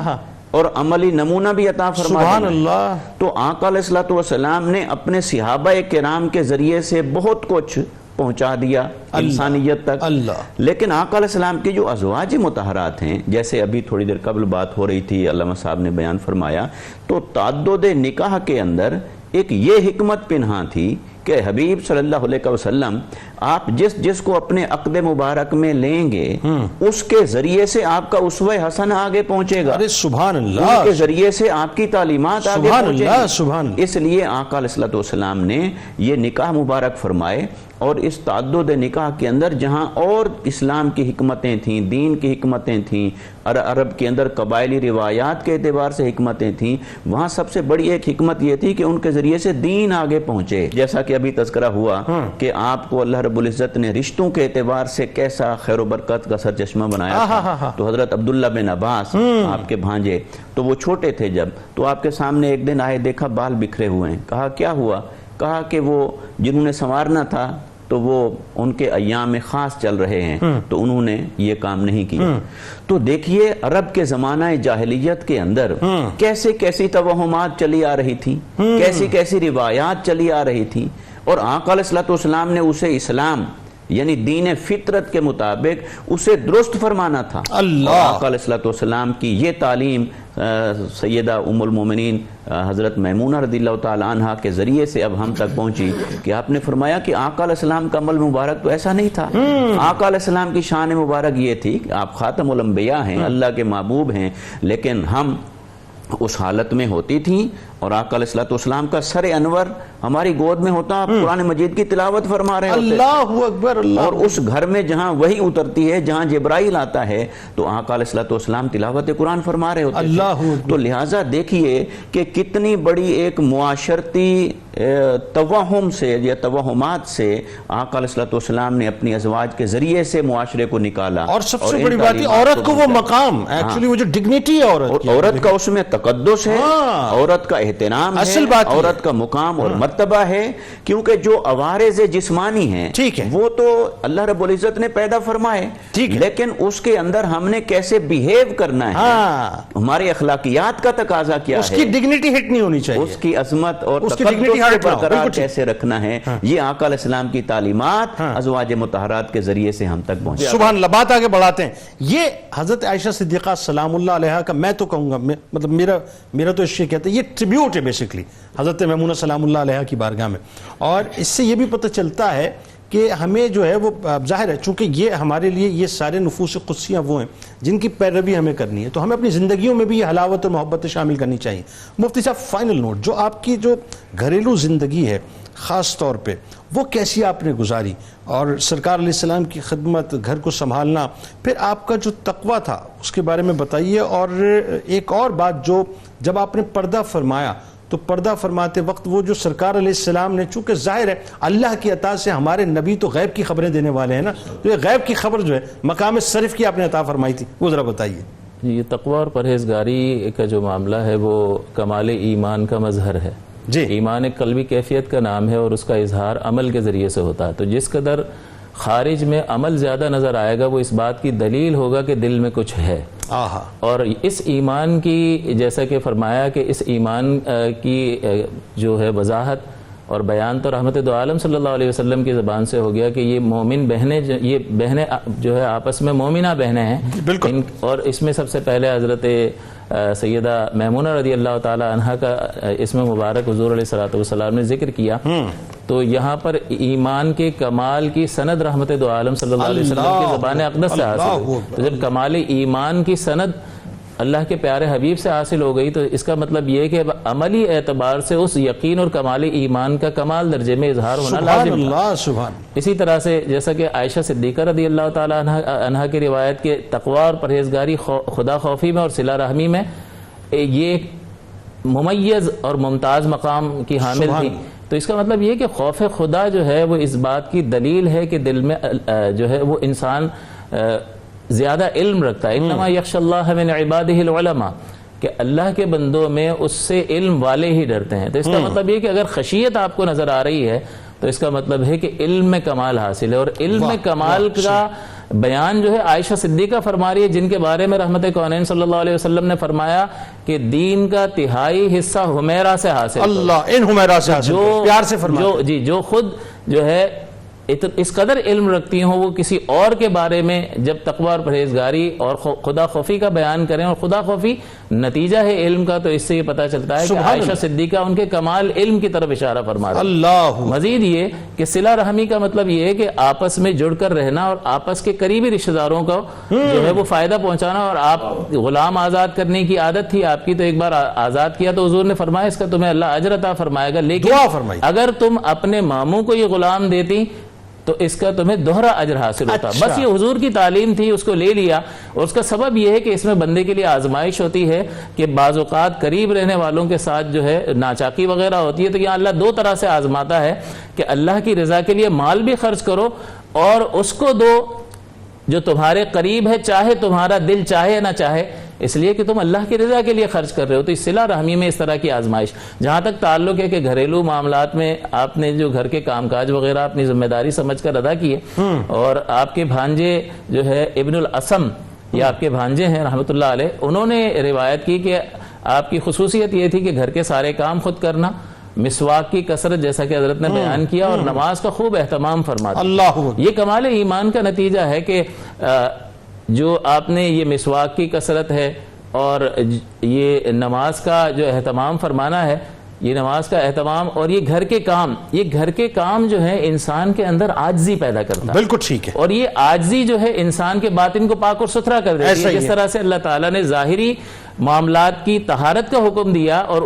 اور عملی نمونہ بھی عطا فرما دینا. سبحان اللہ. تو آقا علیہ السلام نے اپنے صحابہ کرام کے ذریعے سے بہت کچھ پہنچا دیا انسانیت تک. اللہ. لیکن آقا علیہ السلام کی جو ازواج مطہرات ہیں، جیسے ابھی تھوڑی دیر قبل بات ہو رہی تھی، علامہ صاحب نے بیان فرمایا، تو تعدد نکاح کے اندر ایک یہ حکمت پنہاں تھی کہ حبیب صلی اللہ علیہ وسلم آپ جس کو اپنے عقد مبارک میں لیں گے، اس کے ذریعے سے آپ کا اسوہ حسن آگے پہنچے گا. سبحان اللہ. ان کے ذریعے سے آپ کی تعلیمات آگے پہنچے گی. سبحان اللہ. اس لیے آقا علیہ السلام نے یہ نکاح مبارک فرمائے. اور اس تعدد نکاح کے اندر جہاں اور اسلام کی حکمتیں تھیں، دین کی حکمتیں تھیں، عرب کے اندر قبائلی روایات کے اعتبار سے حکمتیں تھیں، وہاں سب سے بڑی ایک حکمت یہ تھی کہ ان کے ذریعے سے دین آگے پہنچے. جیسا کہ ابھی تذکرہ ہوا کہ آپ کو اللہ رب العزت نے رشتوں کے اعتبار سے کیسا خیر و برکت کا سرچشمہ بنایا تھا. تو حضرت عبداللہ بن عباس آپ کے بھانجے، تو وہ چھوٹے تھے جب، تو آپ کے سامنے ایک دن آئے، دیکھا بال بکھرے ہوئے ہیں. کہا کیا ہوا؟ کہا کہ وہ جنہوں نے سنوارنا تھا تو وہ ان کے ایام میں خاص چل رہے ہیں تو انہوں نے یہ کام نہیں کیا. تو دیکھیے عرب کے زمانہ جاہلیت کے اندر کیسے کیسی توہمات چلی آ رہی تھی, کیسی کیسی روایات چلی آ رہی تھی, اور آقا علیہ الصلوۃ والسلام نے اسے اسلام یعنی دین فطرت کے مطابق اسے درست فرمانا تھا. اللہ. آقا علیہ الصلوۃ والسلام کی یہ تعلیم سیدہ ام المومنین حضرت میمونہ رضی اللہ تعالی عنہ کے ذریعے سے اب ہم تک پہنچی کہ آپ نے فرمایا کہ آقا علیہ السلام کا عمل مبارک تو ایسا نہیں تھا. آقا علیہ السلام کی شان مبارک یہ تھی کہ آپ خاتم الانبیاء ہیں, اللہ کے محبوب ہیں, لیکن ہم اس حالت میں ہوتی تھیں اور آقا علیہ الصلوۃ والسلام کا سر انور ہماری گود میں ہوتا, آپ قرآن مجید کی تلاوت فرما رہے ہوتے, اللہ اکبر, اللہ. اور اس گھر میں جہاں وحی اترتی ہے, جہاں جبرائیل آتا ہے, تو آقا علیہ الصلوۃ والسلام تلاوت قرآن فرما رہے ہوتے. اللہ. تو لہٰذا دیکھیے کہ کتنی بڑی ایک معاشرتی توہم سے یا توہمات سے آقا علیہ الصلوۃ والسلام نے اپنی ازواج کے ذریعے سے معاشرے کو نکالا. اور سب سے بڑی بات ہے عورت کو وہ مقام, ایکچولی وہ جو ڈگنیٹی ہے عورت کی, عورت کا اس میں تقدس ہے, عورت کا احترام ہے, عورت کا مقام اور مرتبہ ہے, کیونکہ جو عوارض جسمانی ہیں وہ تو اللہ رب العزت نے پیدا فرمائے, لیکن اس کے اندر ہم نے کیسے بیہیو کرنا ہے, ہمارے اخلاقیات کا تقاضا کیا ہے, اس کی ڈگنیٹی ہٹ نہیں ہونی چاہیے, اس کی عظمت اور تقدس کو برقرار کیسے رکھنا ہے, یہ آقا علیہ السلام کی تعلیمات ازواج مطہرات کے ذریعے سے ہم تک پہنچے. سبحان اللہ. بات آگے بڑھاتے ہیں. یہ حضرت عائشہ صدیقہ سلام اللہ علیہا کا, میں تو کہوں گا, مطلب میرا تو اس یہ کہتے ہیں یہ ٹریبیوٹ ہے بیسیکلی حضرت میمونہ سلام اللہ علیہا کی بارگاہ میں. اور اس سے یہ بھی پتہ چلتا ہے کہ ہمیں جو ہے وہ ظاہر ہے چونکہ یہ ہمارے لیے یہ سارے نفوس قدسیاں وہ ہیں جن کی پیروی ہمیں کرنی ہے, تو ہمیں اپنی زندگیوں میں بھی یہ حلاوت اور محبت شامل کرنی چاہیے. مفتی صاحب فائنل نوٹ, جو آپ کی جو گھریلو زندگی ہے خاص طور پہ وہ کیسی آپ نے گزاری, اور سرکار علیہ السلام کی خدمت, گھر کو سنبھالنا, پھر آپ کا جو تقویٰ تھا اس کے بارے میں بتائیے. اور ایک اور بات, جو جب آپ نے پردہ فرمایا تو پردہ فرماتے وقت وہ جو سرکار علیہ السلام نے, چونکہ ظاہر ہے اللہ کی عطا سے ہمارے نبی تو غیب کی خبریں دینے والے ہیں نا, تو یہ غیب کی خبر جو ہے مقام صرف کی آپ نے عطا فرمائی تھی, وہ ذرا بتائیے. یہ تقویٰ اور پرہیزگاری کا جو معاملہ ہے وہ کمال ایمان کا مظہر ہے. جی. ایمان ایک قلبی کیفیت کا نام ہے اور اس کا اظہار عمل کے ذریعے سے ہوتا ہے. تو جس قدر خارج میں عمل زیادہ نظر آئے گا وہ اس بات کی دلیل ہوگا کہ دل میں کچھ ہے. اور اس ایمان کی, جیسا کہ فرمایا کہ اس ایمان کی جو ہے وضاحت اور بیان تو رحمت دو عالم صلی اللہ علیہ وسلم کی زبان سے ہو گیا کہ یہ مومن بہنیں, یہ بہنیں جو ہے آپس میں مومنہ بہنیں ہیں. بالکل. اور اس میں سب سے پہلے حضرت سیدہ میمونہ رضی اللہ تعالی عنہ کا اسم مبارک حضور علیہ الصلوۃ والسلام نے ذکر کیا. تو یہاں پر ایمان کے کمال کی سند رحمت دو عالم صلی اللہ علیہ وسلم کی زبان اقدس سے حاصل ہوئی. تو جب کمال ایمان کی سند اللہ کے پیارے حبیب سے حاصل ہو گئی تو اس کا مطلب یہ کہ عملی اعتبار سے اس یقین اور کمال ایمان کا کمال درجے میں اظہار ہونا لازم تھا. اسی طرح سے جیسا کہ عائشہ صدیقہ رضی اللہ تعالی عنہ کی روایت کے تقویٰ اور پرہیزگاری خدا خوفی میں اور صلہ رحمی میں یہ ایک ممیز اور ممتاز مقام کی حامل تھی. تو اس کا مطلب یہ کہ خوف خدا جو ہے وہ اس بات کی دلیل ہے کہ دل میں جو ہے وہ انسان زیادہ علم رکھتا ہے. انما یخشى اللہ من عبادہ العلماء, کہ اللہ کے بندوں میں اس سے علم والے ہی ڈرتے ہیں. تو اس کا مطلب یہ کہ اگر خشیت آپ کو نظر آ رہی ہے تو اس کا مطلب ہے کہ علم میں کمال حاصل ہے. اور علم میں کمال کا بیان جو ہے عائشہ صدیقہ فرما رہی ہے, جن کے بارے میں رحمت کونین صلی اللہ علیہ وسلم نے فرمایا کہ دین کا تہائی حصہ حمیرہ سے حاصل. اللہ ان حمیرہ سے حاصل, پیار سے فرمایا. جی, جو خود جو ہے اس قدر علم رکھتی ہوں وہ کسی اور کے بارے میں جب تقویٰ اور پرہیزگاری اور خدا خوفی کا بیان کریں, اور خدا خوفی نتیجہ ہے علم کا, تو اس سے یہ پتہ چلتا ہے کہ عائشہ صدیقہ ان کے کمال علم کی طرف اشارہ فرما رہی ہے. اللہ. مزید یہ کہ صلہ رحمی کا مطلب یہ ہے کہ آپس میں جڑ کر رہنا اور آپس کے قریبی رشتہ داروں کو جو ہے وہ فائدہ پہنچانا. اور آپ غلام آزاد کرنے کی عادت تھی آپ کی, تو ایک بار آزاد کیا تو حضور نے فرمایا اس کا تمہیں اللہ اجر عطا فرمائے گا, لیکن اگر تم اپنے ماموں کو یہ غلام دیتی تو اس کا تمہیں دوہرا اجر حاصل ہوتا. بس یہ حضور کی تعلیم تھی, اس کو لے لیا. اور اس کا سبب یہ ہے کہ اس میں بندے کے لیے آزمائش ہوتی ہے کہ بعض اوقات قریب رہنے والوں کے ساتھ جو ہے ناچاکی وغیرہ ہوتی ہے. تو یہاں اللہ دو طرح سے آزماتا ہے کہ اللہ کی رضا کے لیے مال بھی خرچ کرو اور اس کو دو جو تمہارے قریب ہے, چاہے تمہارا دل چاہے نہ چاہے. اس لیے کہ تم اللہ کی رضا کے لیے خرچ کر رہے ہو. تو اس صلہ رحمی میں اس طرح کی آزمائش. جہاں تک تعلق ہے کہ گھریلو معاملات میں آپ نے جو گھر کے کام کاج وغیرہ اپنی ذمہ داری سمجھ کر ادا کیے, اور آپ کے بھانجے جو ہے ابن الاسم, یہ آپ کے بھانجے ہیں رحمۃ اللہ علیہ, انہوں نے روایت کی کہ آپ کی خصوصیت یہ تھی کہ گھر کے سارے کام خود کرنا, مسواک کی کثرت جیسا کہ حضرت نے بیان کیا, اور نماز کا خوب اہتمام فرماتے. یہ کمال ایمان کا نتیجہ ہے کہ جو آپ نے یہ مسواک کی کثرت ہے اور یہ نماز کا جو اہتمام فرمانا ہے, یہ نماز کا اہتمام اور یہ گھر کے کام جو ہے انسان کے اندر عاجزی پیدا کرتا ہے. بالکل ٹھیک ہے. اور یہ عاجزی جو ہے انسان کے باطن کو پاک اور ستھرا کر دیتی ہے. جس طرح سے اللہ تعالیٰ نے ظاہری معاملات کی طہارت کا حکم دیا اور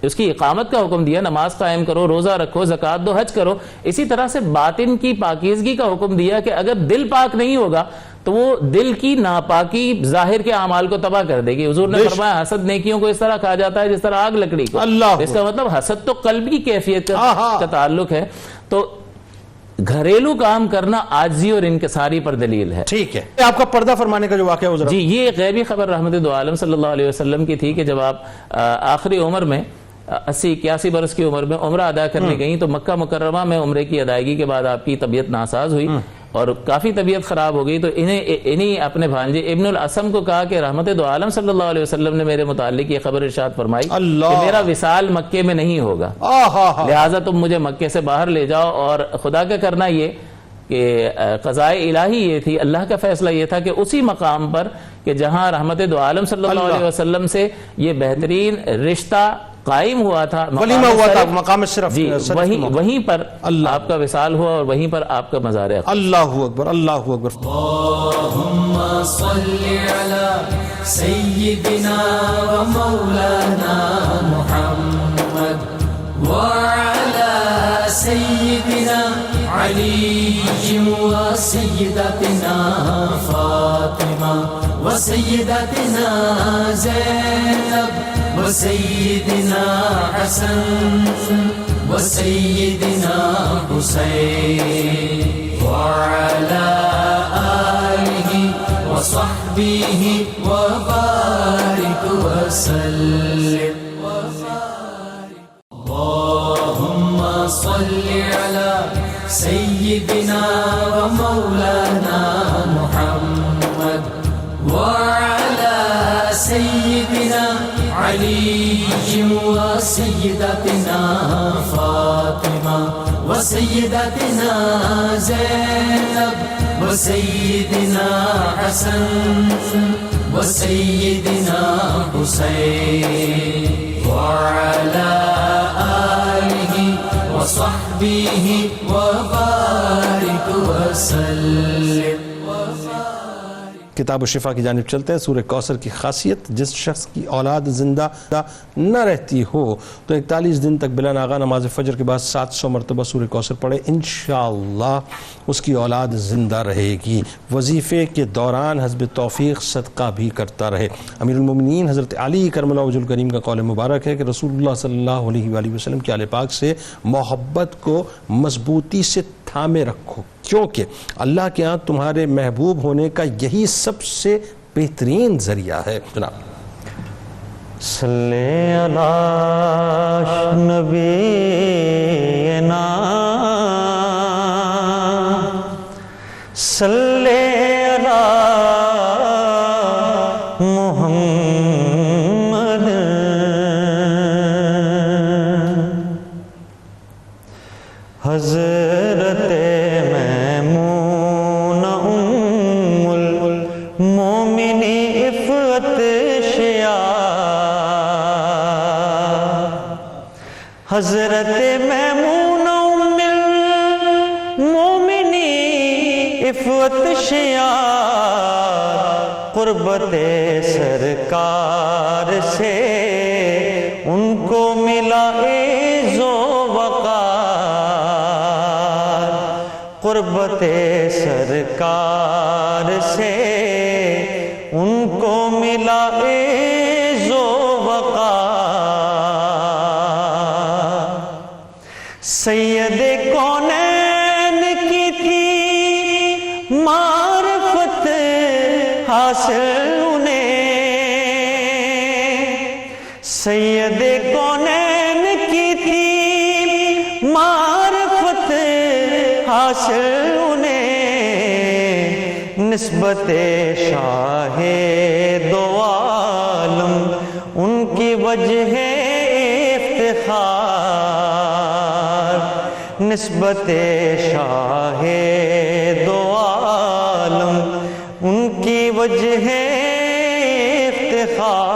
اس کی اقامت کا حکم دیا, نماز قائم کرو, روزہ رکھو, زکوٰۃ دو, حج کرو, اسی طرح سے باطن کی پاکیزگی کا حکم دیا کہ اگر دل پاک نہیں ہوگا تو وہ دل کی ناپاکی ظاہر کے اعمال کو تباہ کر دے گی. حضور نے فرمایا حسد نیکیوں کو اس طرح کھا جاتا ہے جس طرح آگ لکڑی کو. اس کا مطلب حسد تو قلب کی کیفیت کا تعلق ہے. تو گھریلو کام کرنا عاجزی اور انکساری پر دلیل ہے. ٹھیک ہے. آپ کا پردہ فرمانے کا جو واقعہ ہو, جی یہ غیبی خبر رحمت دو عالم صلی اللہ علیہ وسلم کی تھی کہ جب آپ آخری عمر میں 80-81 برس کی عمر میں عمرہ ادا کرنے گئیں تو مکہ مکرمہ میں عمرے کی ادائیگی کے بعد آپ کی طبیعت ناساز ہوئی اور کافی طبیعت خراب ہو گئی. تو انہیں اپنے بھانجے ابن الاسم کو کہا کہ رحمت دو عالم صلی اللہ علیہ وسلم نے میرے متعلق یہ خبر ارشاد فرمائی کہ میرا وصال مکے میں نہیں ہوگا, لہٰذا تم مجھے مکے سے باہر لے جاؤ. اور خدا کا کرنا یہ کہ قضاء الہی یہ تھی, اللہ کا فیصلہ یہ تھا کہ اسی مقام پر کہ جہاں رحمت دو عالم صلی اللہ علیہ وسلم سے یہ بہترین رشتہ قائم ہوا تھا, ولیمہ ہوا تھا, مقام شرف, جی وہیں پر آپ کا وصال ہوا اور وہیں پر آپ کا مزار ہے. اللہ اکبر, اللہ اکبر. اللہم صلی علی سیدنا و مولانا محمد وعلی سیدنا علی و سیدتنا فاطمہ و سیدتنا زینب وسيدنا حسن وسيدنا حسين وعلى آله وصحبه وبارك وسلم. اللهم صل على سيدنا ومولانا محمد وعلى سيدنا علی و سیدتنا فاطمہ و سیدتنا زینب و سیدنا حسن و سیدنا حسین وعلی آلہ و صحبہ و بارک وسلم. کتاب و شفا کی جانب چلتے ہیں. سورہ کوثر کی خاصیت, جس شخص کی اولاد زندہ نہ رہتی ہو تو 41 دن تک بلا ناغہ نماز فجر کے بعد 700 مرتبہ سورہ کوثر پڑھے, انشاءاللہ اس کی اولاد زندہ رہے گی. وظیفے کے دوران حسب توفیق صدقہ بھی کرتا رہے. امیر المومنین حضرت علی کرم اللہ وجہ الکریم کا قول مبارک ہے کہ رسول اللہ صلی اللہ علیہ وآلہ وسلم کے آل پاک سے محبت کو مضبوطی سے تھامے رکھو, کیونکہ اللہ کے ہاں تمہارے محبوب ہونے کا یہی سب سے بہترین ذریعہ ہے. جناب صلی علی نبینا صلی علی محمد حضرت میمونہ ام المومنین عفت شیعہ حضرت میمونہ ام المومنین عفت شیعہ قربت سرکار سے ان کو ملا عز و وقار قربت سرکار سے ان کو ملا عز و وقار سید کونین کی تھی معرفت حاصل انہیں سید کونین کی تھی معرفت حاصل انہیں، نسبت شاہ دو عالم ان کی وجہ افتخار، نسبت شاہ دو عالم ان کی وجہ افتخار،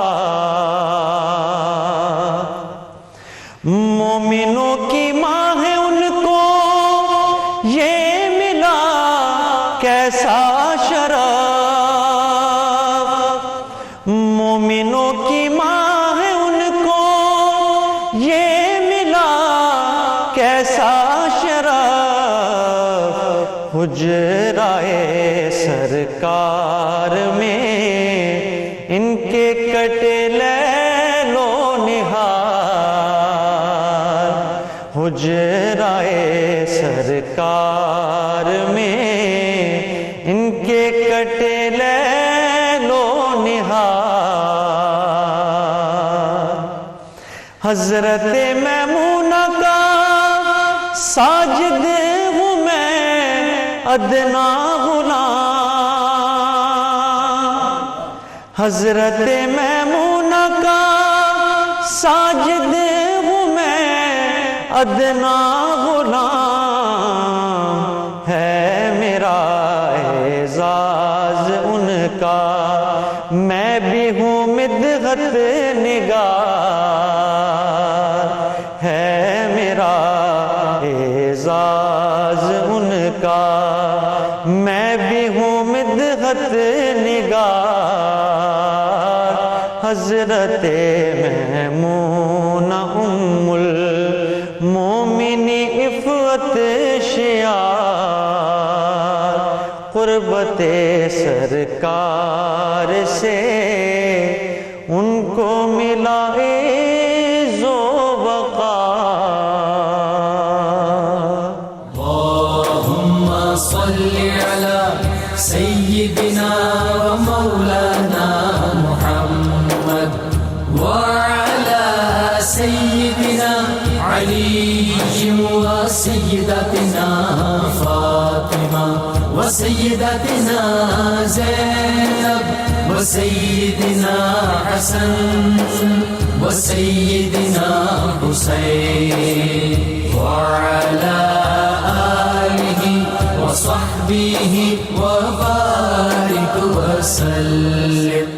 مومنوں کی ماں ہے ان کو یہ ملا کیسا شرف، مومنوں کی ماں ہے ان کو یہ ملا کیسا شرف، حجرائے سرکار میں ان کے کٹے لیل و نہار، حجرائے سرکار میں ان کے کٹے لیل و نہار، حضرت میمونہ کا ساجد ہوں میں ادنا غلام، حضرت میمونہ کا ساجد ہوں میں ادنا غلام، ہے میرا اعزاز ان کا میں بھی ہوں مدحت نگار، ہے میرا اعزاز ان کا میں بھی ہوں مدحت نگار، حضرت میمونہ ام المومن عفت شعار، قربت سرکار سے ان کو ملا عز و وقار۔ اللهم صل على سيدنا ومولانا محمد وعلى سيدنا علي وسيدتنا فاطمة وسيدتنا زينب وسيدنا حسن وسيدنا حسين وعلى آله وصحبه وبارك وسلم